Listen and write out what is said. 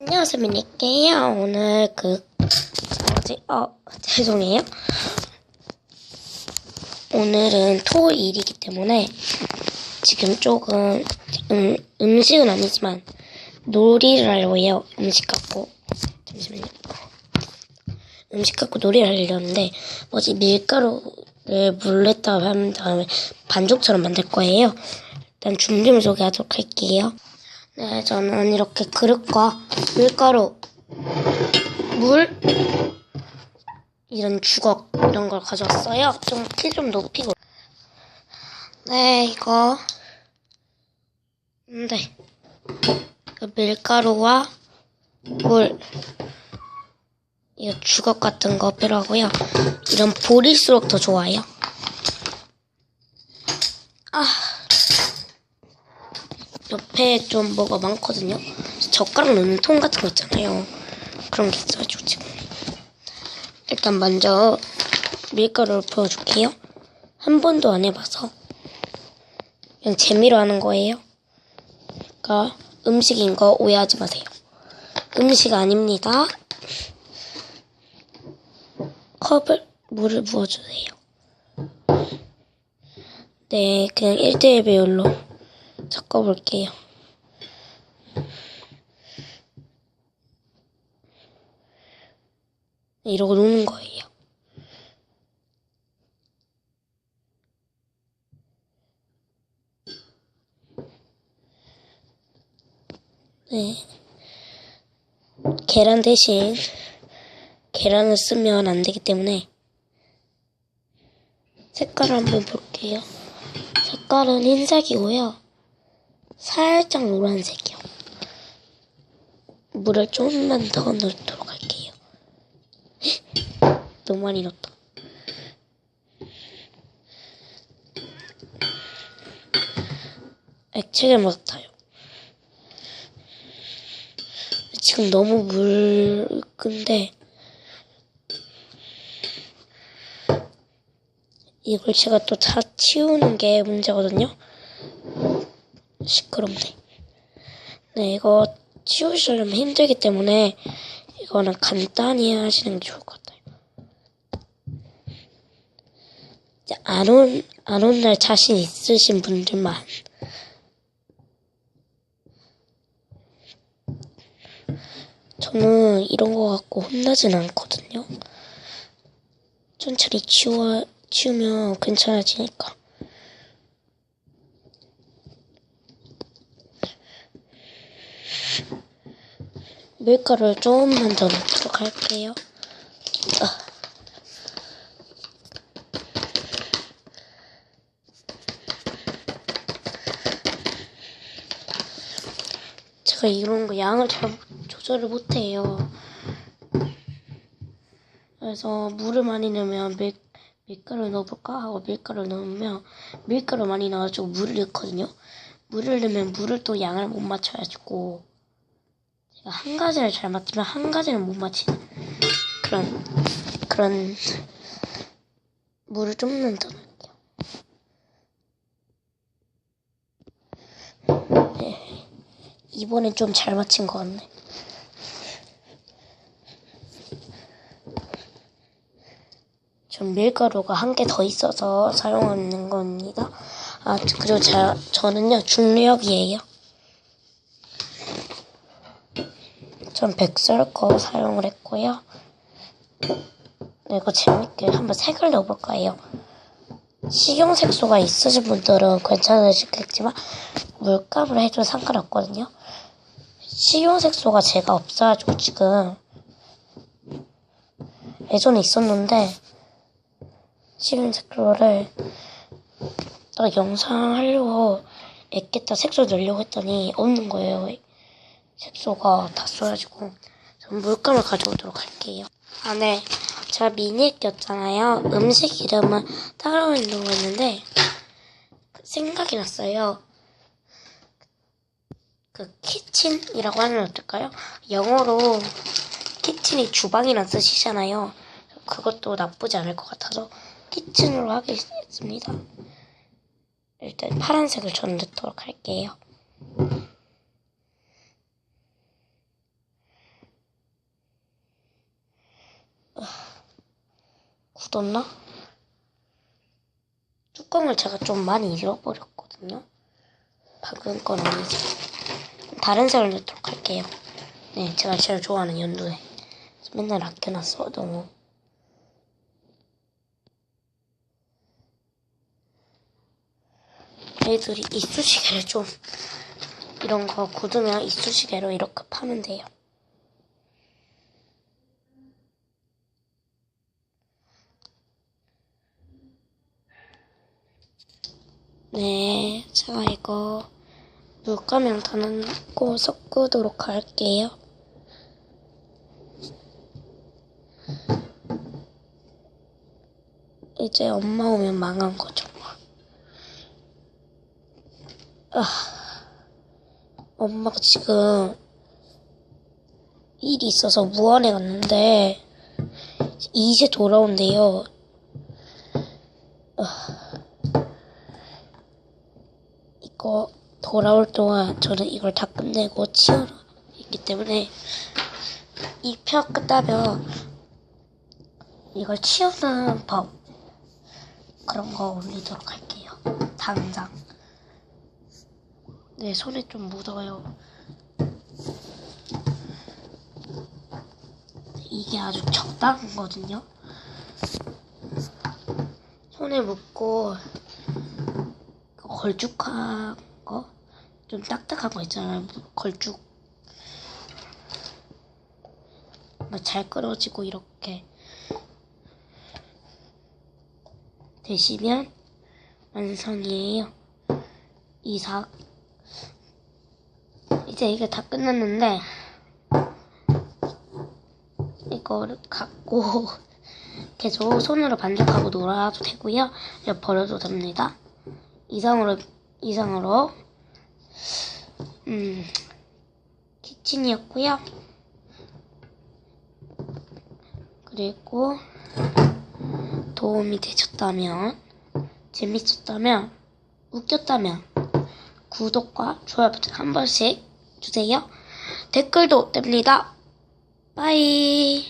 안녕하세요, 미니게요. 오늘 죄송해요. 오늘은 토요일이기 때문에 지금 조금, 음식은 아니지만 놀이를 하려고 해요. 음식 갖고. 잠시만요. 음식 갖고 놀이를 하려는데, 밀가루를 물에다가 한 다음에 반죽처럼 만들 거예요. 일단 준비물 소개하도록 할게요. 네, 저는 이렇게 그릇과 밀가루, 물, 이런 주걱, 이런 걸 가져왔어요. 키 좀 높이고. 네, 밀가루와 물, 이거 주걱 같은 거 필요하고요. 이런 볼일수록 더 좋아요. 옆에 좀 뭐가 많거든요. 젓가락 넣는 통 같은 거 있잖아요. 그런 게 있어가지고 지금. 일단 먼저 밀가루를 부어줄게요. 한 번도 안 해봐서 그냥 재미로 하는 거예요. 그러니까 음식인 거 오해하지 마세요. 음식 아닙니다. 컵을 물을 부어주세요. 네, 그냥 1대1 배율로 섞어볼게요. 이러고 놓는 거예요. 네. 계란 대신 계란을 쓰면 안 되기 때문에 색깔을 한번 볼게요. 색깔은 흰색이고요. 살짝 노란색이요. 물을 조금만 더 넣도록 할게요. 너무 많이 넣었다. 액체를 맡아요. 지금 너무 묽은데 이걸 제가 또 다 치우는 게 문제거든요. 시끄럽네. 네, 이거 치우시려면 힘들기 때문에 이거는 간단히 하시는 게 좋을 것 같아요. 이제 안 온 날 자신 있으신 분들만. 저는 이런 거 갖고 혼나진 않거든요. 천천히 치우면 괜찮아지니까. 밀가루를 조금만 더 넣도록 할게요. 제가 이런 거 양을 잘 조절을 못해요. 그래서 물을 많이 넣으면 밀가루 넣어볼까 하고 밀가루 넣으면 밀가루 많이 넣어가지고 물을 넣거든요. 물을 넣으면 물을 또 양을 못 맞춰가지고 제가 한 가지를 잘 맞추면 한 가지는 못 맞히는 그런 물을 좀만 더 넣을게요. 네, 이번엔 좀 잘 맞힌 것 같네. 전 밀가루가 한 개 더 있어서 사용하는 겁니다. 그리고 저는요, 중력이에요. 전 백설 거 사용을 했고요. 이거 재밌게 한번 색을 넣어볼 거예요. 식용색소가 있으신 분들은 괜찮으시겠지만 물감을 해도 상관없거든요. 식용색소가 제가 없어가지고 지금 예전에 있었는데 식용색소를 딱 영상 하려고 앱겠다 색소 넣으려고 했더니 없는 거예요. 색소가 다 써가지고 전 물감을 가져오도록 할게요. 네. 제가 미니에 꼈잖아요. 음식 이름은 따로 있는 거였는데 생각이 났어요. 키친이라고 하면 어떨까요? 영어로 키친이 주방이란 뜻이잖아요. 그것도 나쁘지 않을 것 같아서 키친으로 하겠습니다. 일단 파란색을 저는 넣도록 할게요. 묻었나? 뚜껑을 제가 좀 많이 잃어버렸거든요. 방금 건 아니지. 다른 색을 넣도록 할게요. 네, 제가 제일 좋아하는 연두색. 맨날 아껴놨어, 너무. 애들이 이쑤시개를 좀 이런 거 굳으면 이쑤시개로 이렇게 파면 돼요. 네, 제가 이거 물감이랑 다 넣고 섞도록 할게요. 이제 엄마 오면 망한 거죠. 엄마가 지금 일이 있어서 무안에 갔는데 이제 돌아온대요. 이거 돌아올 동안 저는 이걸 다 끝내고 치우러 있기 때문에 이 편 끝나면 이걸 치우는 법 그런 거 올리도록 할게요. 당장. 네, 손에 좀 묻어요. 이게 아주 적당한 거든요. 손에 묻고 걸쭉한 거, 좀 딱딱한 거 있잖아요. 걸쭉. 잘 끌어지고 이렇게 되시면 완성이에요. 이삭. 이제 이게 다 끝났는데 이거를 갖고 계속 손으로 반죽하고 놀아도 되고요. 이거 버려도 됩니다. 이상으로 키친이었고요. 그리고 도움이 되셨다면, 재밌었다면, 웃겼다면 구독과 좋아요 버튼 한 번씩 주세요. 댓글도 됩니다. 빠이.